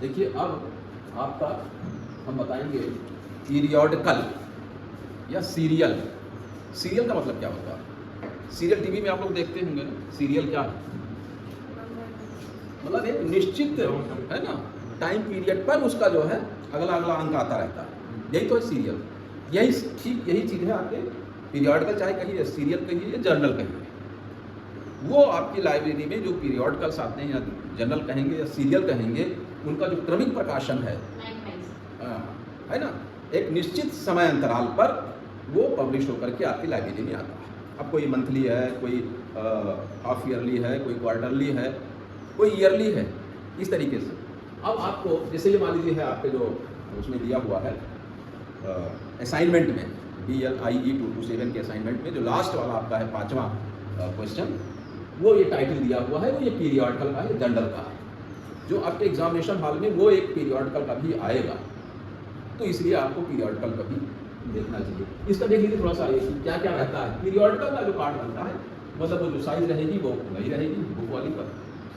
देखिए अब आपका हम बताएंगे पीरियोडिकल या सीरियल। सीरियल का मतलब क्या होता है? सीरियल टीवी में आप लोग देखते होंगे ना, सीरियल क्या है? मतलब एक निश्चित है ना टाइम पीरियड पर उसका जो है अगला अगला अंक आता रहता है, यही तो है सीरियल। यही चीज़ है आपके पीरियोडिकल, चाहे कहिए सीरियल कहिए या जर्नल कहिए। वो आपकी लाइब्रेरी में जो पीरियोडिकल्स आते हैं या जर्नल कहेंगे या सीरियल कहेंगे, उनका जो क्रमिक प्रकाशन है है ना, एक निश्चित समय अंतराल पर वो पब्लिश होकर के आपकी लाइब्रेरी में आता है। अब कोई मंथली है, कोई हाफ ईयरली है, कोई क्वार्टरली है, कोई ईयरली है, इस तरीके से। अब आपको जैसे ये मान लीजिए है आपके जो उसमें दिया हुआ है असाइनमेंट में, BLIE 227 के असाइनमेंट में जो लास्ट वाला आपका है 5वां क्वेश्चन, वो ये टाइटल दिया हुआ है, वो ये पीरियोडिकल का है, जर्नल का है। जो आपके एग्जामिनेशन हॉल में वो एक पीरियोडिकल का भी आएगा, तो इसलिए आपको पीरियोडिकल का भी देखना चाहिए। इसका देख लीजिए थोड़ा सा क्या क्या रहता है। पीरियोडिकल का जो पार्ट बनता है, मतलब वो जो साइज रहेगी वो वही रहेगी बुक वाली पर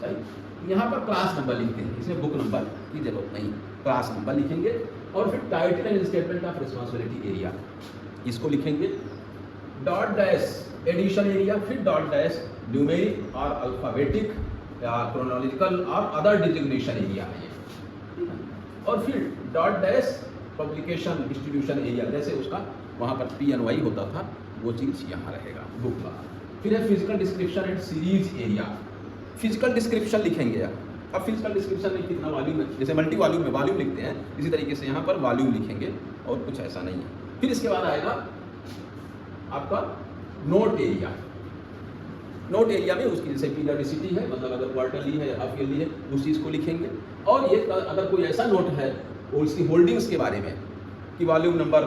सही। यहाँ पर क्लास नंबर लिखते हैं, इसमें बुक नंबर की जरूरत नहीं, क्लास नंबर लिखेंगे। और फिर title and statement of responsibility area इसको लिखेंगे, डॉट डैश एडिशन एरिया, फिर डॉट डैश न्यूमेरिक और अल्फाबेटिक या क्रोनोलॉजिकल और अदर डिजिग्नेशन एरिया है ये, और फिर dot dash publication distribution area, जैसे उसका वहाँ पर PNY होता था वो चीज़ यहाँ रहेगा बुक का। फिर है physical description and series area, physical description लिखेंगे आप। अब फिजिकल डिस्क्रिप्शन में कितना वॉल्यूम है, जैसे मल्टी वॉल्यूम में वॉल्यूम लिखते हैं, इसी तरीके से यहाँ पर वॉल्यूम लिखेंगे और कुछ ऐसा नहीं है। फिर इसके बाद आएगा आपका नोट एरिया। नोट एरिया में उसकी जैसे पीरियडिसिटी है, मतलब अगर क्वार्टरली है या हाफ ईयरली है उस चीज़ को लिखेंगे। और ये अगर कोई ऐसा नोट है और उसकी होल्डिंग्स के बारे में कि वॉल्यूम नंबर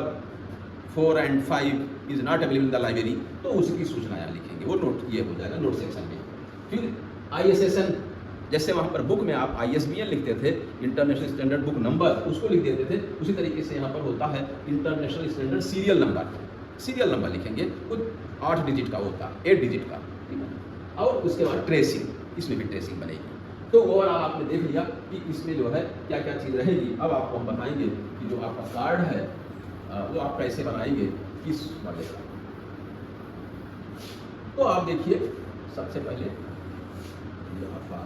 4 और 5 is not available in the library, तो उसकी सूचना यहाँ लिखेंगे, वो नोट ये हो जाएगा नोट सेक्शन में। फिर ISSN, जैसे वहाँ पर बुक में आप ISBN लिखते थे, इंटरनेशनल स्टैंडर्ड बुक नंबर, उसको लिख देते थे, उसी तरीके से यहाँ पर होता है international standard serial number. Serial number लिखेंगे, कुछ 8 डिजिट का होता है, 8 डिजिट का, ठीक है। और उसके बाद ट्रेसिंग, इसमें भी ट्रेसिंग बनेगी। तो ओवरऑल आपने देख लिया कि इसमें जो है क्या क्या चीज़ रहेगी। अब आपको हम बताएंगे कि जो आपका कार्ड है वो आप कैसे बनाएंगे, किस वाले का। तो आप देखिए सबसे पहले ये आपका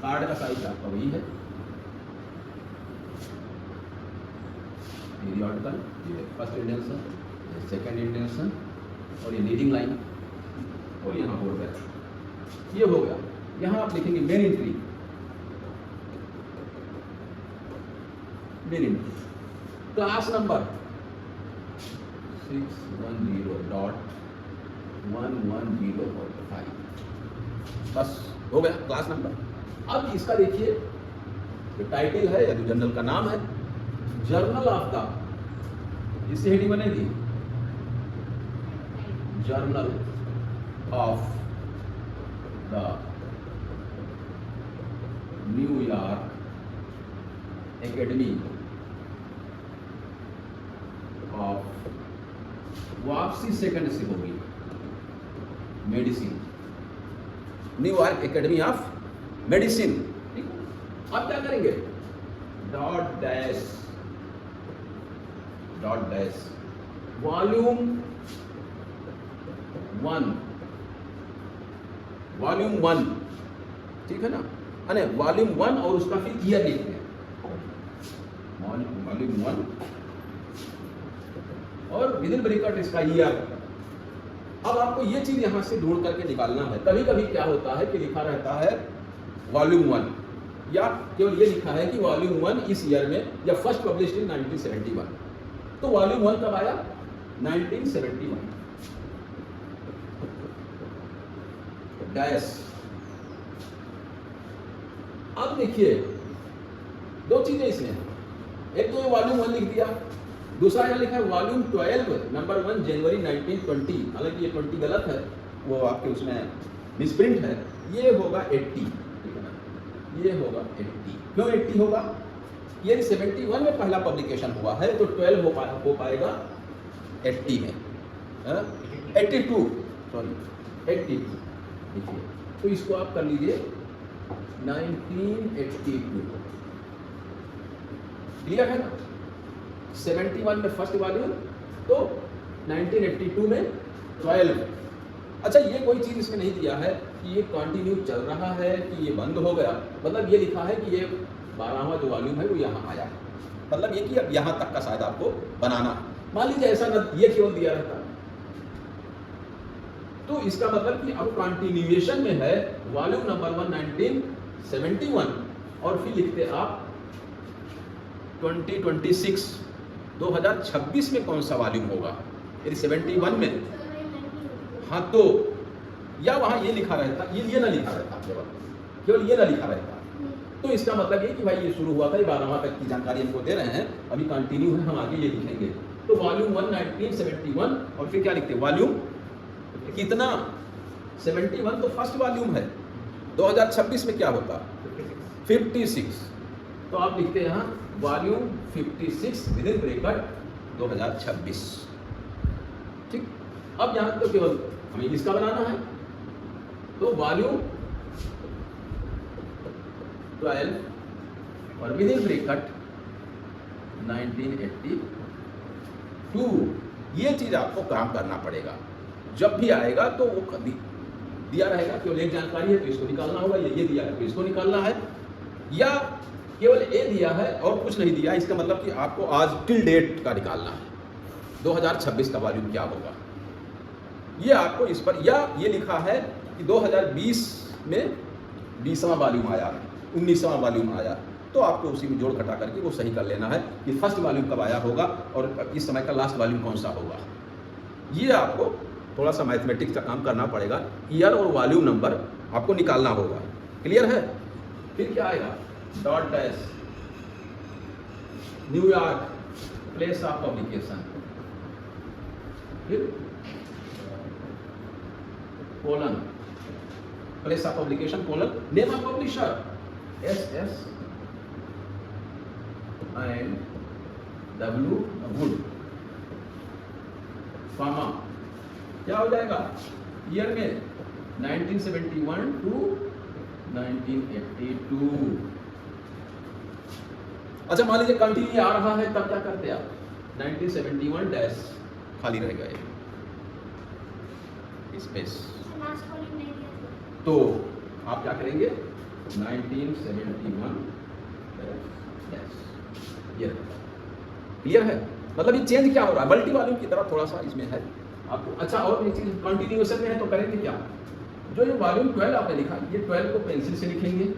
कार्ड का साइज आपका वही है, पीरियोडिकल, ये फर्स्ट इंडेंशन, ये सेकेंड इंडेंशन और ये लीडिंग लाइन और यहाँ बॉर्डर, ये हो गया। यहाँ आप लिखेंगे main entry, main entry class number 610.110.5, बस हो गया क्लास नंबर। अब इसका देखिए जो टाइटल है या जो जर्नल का नाम है, जर्नल ऑफ द, इससे हेडिंग बनेगी journal of the New York academy of, वापसी सेकंड से होगी, medicine, New York academy of medicine. ठीक है, अब क्या करेंगे, डॉट डैश वॉल्यूम 1, ठीक है ना, अरे वॉल्यूम 1 और उसका फिर ईयर लिखते हैं, वॉल्यूम 1 और विदिन ब्रैकेट इसका ईयर। अब आपको ये चीज यहां से ढूंढ करके निकालना है। कभी कभी क्या होता है कि लिखा रहता है वॉल्यूम 1, या केवल ये लिखा है कि वॉल्यूम 1 इस ईयर में, या फर्स्ट पब्लिश्ड इन 1971। तो वॉल्यूम 1 कब आया, 1971 डैश। अब देखिए दो चीजें इसमें, एक तो वॉल्यूम 1 लिख दिया, दूसरा यहाँ लिखा है वॉल्यूम 12 नंबर 1 जनवरी 1920, हालांकि ये 20 गलत है, वो आपके उसमें मिसप्रिंट है, ये होगा 80, ठीक है ना, ये होगा 80। क्यों 80 होगा, ये 71 में पहला पब्लिकेशन हुआ है, तो 12 हो पाएगा 80 में, 82 देखिए। तो इसको आप कर लीजिए 1982, क्लियर है ना? 71 में फर्स्ट वॉल्यूम, तो 1982 में 12। अच्छा, ये कोई चीज़ इसमें नहीं दिया है कि ये कंटिन्यू चल रहा है कि ये बंद हो गया, मतलब ये लिखा है कि ये 12वां जो वॉल्यूम है वो यहाँ आया है, मतलब ये कि अब यहाँ तक का शायद आपको बनाना है। मान लीजिए ऐसा न ये केवल दिया रहता तो इसका मतलब कि अब कंटिन्यूएशन में है वॉल्यूम नंबर 1 1971 और फिर लिखते आप 2026 में कौन सा वॉल्यूम होगा, यदि 71 में, हाँ तो या वहाँ ये लिखा रहता, ये ना लिखा रहता, केवल ये ना लिखा रहता, तो इसका मतलब ये कि भाई ये शुरू हुआ था, ये 12वां तक की जानकारी हमको दे रहे हैं, अभी कंटिन्यू है, हम आगे ये लिखेंगे। तो वॉल्यूम 1 1971 और फिर क्या लिखते हैं, वॉल्यूम कितना 71, तो फर्स्ट वॉल्यूम है। 2026 में क्या होता, 56, तो आप लिखते हैं यहाँ वॉल्यूम 56 विदिन ब्रैकेट 2026। ठीक, अब यहाँ तो केवल हमें इसका बनाना है, तो वॉल्यूम 12 और विदिन ब्रैकेट 1982। ये चीज आपको काम करना पड़ेगा, जब भी आएगा तो वो दिया रहेगा, केवल एक जानकारी है तो इसको निकालना होगा, ये दिया है तो इसको निकालना है, या केवल ए दिया है और कुछ नहीं दिया, इसका मतलब कि आपको आज टिल डेट का निकालना है, 2026 का वॉल्यूम क्या होगा, ये आपको इस पर, या ये लिखा है कि 2020 में 20वां वॉल्यूम आया, 19वां वॉल्यूम आया, तो आपको उसी में जोड़ घटा करके वो सही कर लेना है कि फर्स्ट वॉल्यूम कब आया होगा और इस समय का लास्ट वॉल्यूम कौन सा होगा। ये आपको थोड़ा सा मैथमेटिक्स का काम करना पड़ेगा, ईयर और वॉल्यूम नंबर आपको निकालना होगा। क्लियर है? फिर क्या आएगा, dot dash, New York place of publication, फिर colon place of publication colon name of publisher SS and W wood, pharma, क्या हो जाएगा ईयर में 1971 टू 1982। अच्छा, मान लीजिए कंटिन्यू आ रहा है, तब क्या करते आप, 1971 डैश खाली रहेगा ये स्पेस, तो आप क्या करेंगे 1971 डैश, ये क्लियर है? मतलब ये चेंज क्या हो रहा है, मल्टी वॉल्यूम की तरह थोड़ा सा इसमें है आपको। अच्छा, और एक चीज कंटिन्यूएशन में है तो करेंगे क्या, जो ये वॉल्यूम 12 आपने लिखा, ये 12 को पेंसिल से लिखेंगे,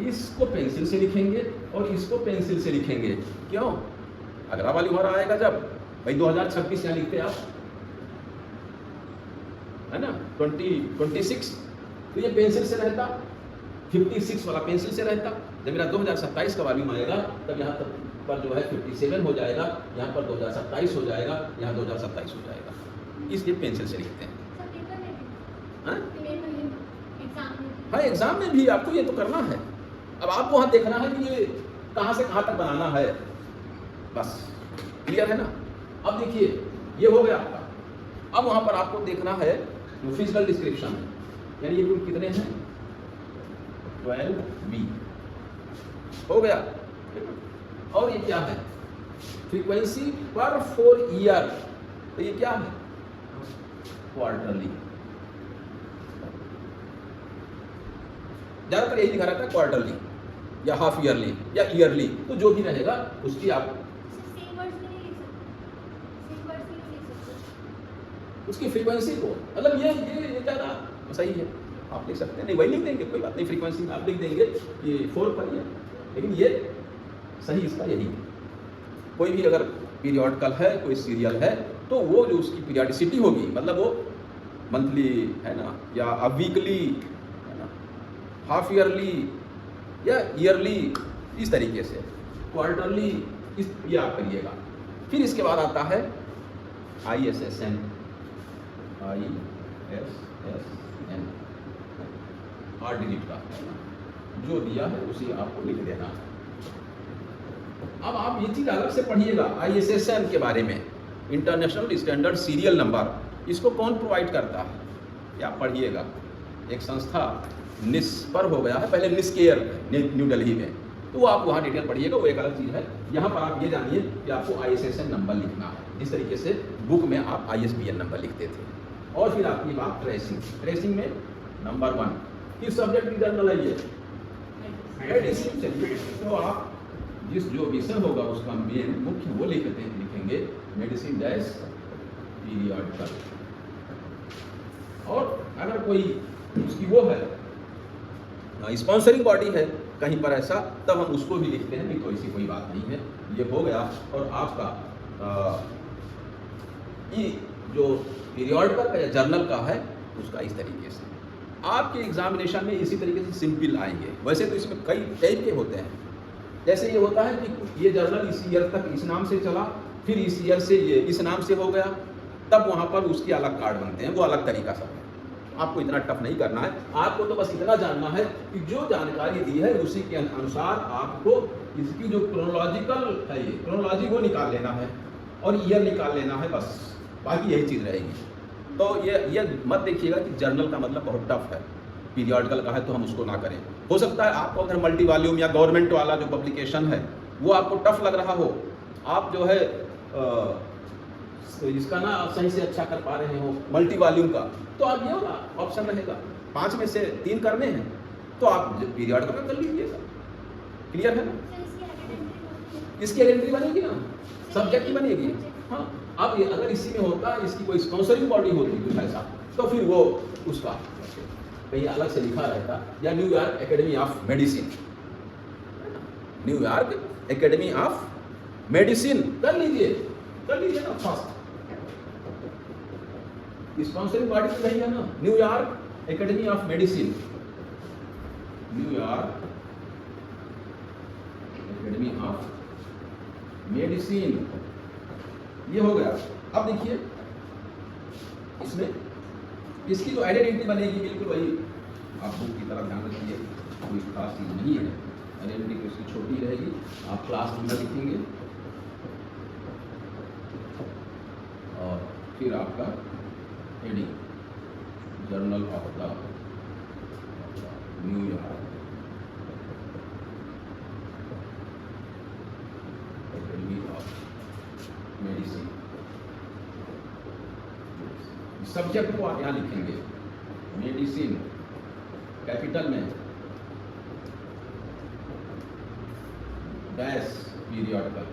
इसको पेंसिल से लिखेंगे और इसको पेंसिल से लिखेंगे। क्यों? अगला वॉल्यूम हमारा आएगा जब, भाई 2026 यहाँ लिखते आप, है ना, 26, तो ये पेंसिल से रहता, 56 वाला पेंसिल से रहता। जब मेरा 2027 का वॉल्यूम आएगा तब यहाँ तक पर जो है 57 हो जाएगा, यहाँ पर 2027 हो जाएगा, यहाँ 2027 हो जाएगा, इसलिए पेंसिल से लिखते हैं। हाँ, एग्जाम में भी आपको ये तो करना है। अब आपको वहाँ देखना है कि ये कहाँ से कहाँ तक बनाना है, बस। क्लियर है ना? अब देखिए ये हो गया आपका। अब वहाँ पर आपको देखना है फिजिकल डिस्क्रिप्शन, यानी ये कुल कितने हैं, 12B हो गया। और ये क्या है, फ्रीक्वेंसी पर 4 ईयर, तो ये क्या है, क्वार्टरली। ज्यादातर यही दिखा रहता है, क्वार्टरली या हाफ ईयरली या ईयरली, तो जो भी रहेगा उसकी आप उसकी फ्रीक्वेंसी को, मतलब ये ज्यादा सही है, आप लिख सकते हैं, नहीं वही लिख देंगे, कोई बात नहीं, फ्रीक्वेंसी में आप लिख देंगे ये 4 पर ही है, लेकिन ये सही इसका यही है। कोई भी अगर पीरियडिकल है, कोई सीरियल है, तो वो जो उसकी पीरियडिसिटी होगी, मतलब वो मंथली है ना, या वीकली है ना, हाफ ईयरली या ईयरली, इस तरीके से, क्वार्टरली, इस ये आप करिएगा। फिर इसके बाद आता है ISSN, आठ डिजिट का, जो दिया है उसी आपको लिख देना है। अब आप ये चीज अलग से पढ़िएगा, ISSN के बारे में, इंटरनेशनल स्टैंडर्ड सीरियल नंबर, इसको कौन प्रोवाइड करता है, या पढ़िएगा। एक संस्था निस पर हो गया है, पहले निस्केयर न्यू दिल्ली में, तो वो आप वहाँ डिटेल पढ़िएगा, वो एक अलग चीज़ है। यहाँ पर आप ये जानिए कि आपको ISSN नंबर लिखना है, जिस तरीके से बुक में आप ISBN नंबर लिखते थे। और फिर आपकी बात ट्रेसिंग में नंबर 1 किस सब्जेक्ट की जर्नल है ये? मेडिसिन। चलिए, तो आप जिस जो विषय होगा उसका मेन मुख्य वो लिखेंगे मेडिसिन डैश पीरियडिकल। और अगर कोई उसकी वो है स्पॉन्सरिंग बॉडी है कहीं पर ऐसा, तब हम उसको भी लिखते हैं, नहीं तो ऐसी कोई बात नहीं है। ये हो गया। और आपका ये जो पीरियडिकल का या जर्नल का है उसका इस तरीके से आपके एग्जामिनेशन में इसी तरीके से सिंपल आएंगे। वैसे तो इसमें कई टाइप के होते हैं, जैसे ये होता है कि ये जर्नल इस ईयर तक इस नाम से चला, फिर इस ईयर से ये इस नाम से हो गया, तब वहाँ पर उसके अलग कार्ड बनते हैं, वो अलग तरीका सब है। आपको इतना टफ नहीं करना है, आपको तो बस इतना जानना है कि जो जानकारी दी है उसी के अनुसार आपको इसकी जो क्रोनोलॉजिकल है ये क्रोनोलॉजी वो निकाल लेना है और ईयर निकाल लेना है, बस बाकी यही चीज़ रहेगी। तो ये मत देखिएगा कि जर्नल का मतलब बहुत टफ है, पीरियडिकल का है तो हम उसको ना करें। हो सकता है आपको अगर मल्टी वॉल्यूम या गवर्नमेंट वाला जो पब्लिकेशन है वो आपको टफ लग रहा हो, आप जो है इसका ना सही से अच्छा कर पा रहे हो मल्टी वॉल्यूम का, तो आप ये वाला ऑप्शन रहेगा 5 में से 3 करने हैं तो आप पीरियडिकल कर लीजिएगा। क्लियर है ना? इसकी आइडेंटिटी बनेगी ना, सब्जेक्ट की बनेगी। हाँ, अब ये अगर इसी में होता, इसकी कोई स्पॉन्सरिंग बॉडी होती कुछ ऐसा, तो फिर वो उसका कहीं अलग से लिखा रहता, या New York academy of medicine, New York academy of medicine कर लीजिए ना। फर्स्ट स्पॉन्सरिंग बॉडी तो नहीं है ना, New York academy of medicine, New York academy of medicine, ये हो गया। अब देखिए इसमें इसकी जो आइडेंटिटी बनेगी बिल्कुल वही, आप बुक की तरफ ध्यान रखिए, कोई खास चीज नहीं है। आइडेंटिटी उसकी छोटी रहेगी, आप क्लास नंबर लिखेंगे और फिर आपका heading journal of the New York academy of medicine. Subject को आप यहाँ लिखेंगे मेडिसिन कैपिटल में डैश पीरियडिकल,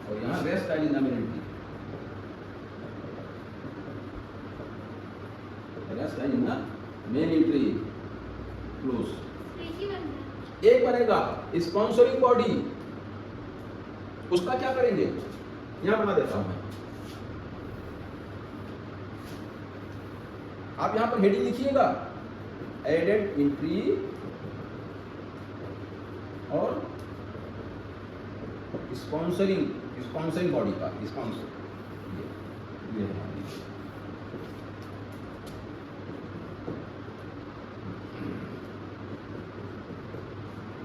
और यहाँ rest time in the minute, rest time in the main entry close. एक बनेगा स्पॉन्सरिंग बॉडी, उसका क्या करेंगे, यहां बना देता हूं मैं। आप यहां पर हेडिंग लिखिएगा एडेड एंट्री और स्पॉन्सरिंग बॉडी का स्पॉन्सर,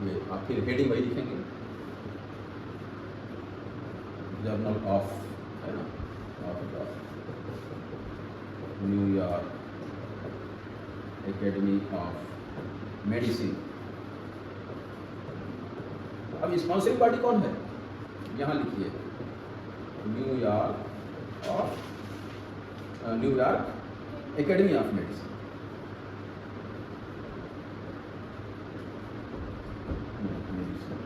ये आप फिर हेडिंग वही लिखेंगे जर्नल ऑफ, है ना, of New York academy of medicine. अब स्पॉन्सरिंग बॉडी कौन है, यहाँ लिखिए न्यूयॉर्क एकेडमी ऑफ मेडिसिन।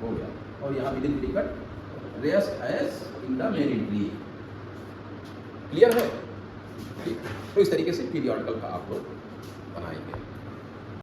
हो गया, और यहाँ within bracket rest as in the main entry. Clear है? तो इस तरीके से पीरियडिकल का आप लोग बनाएंगे।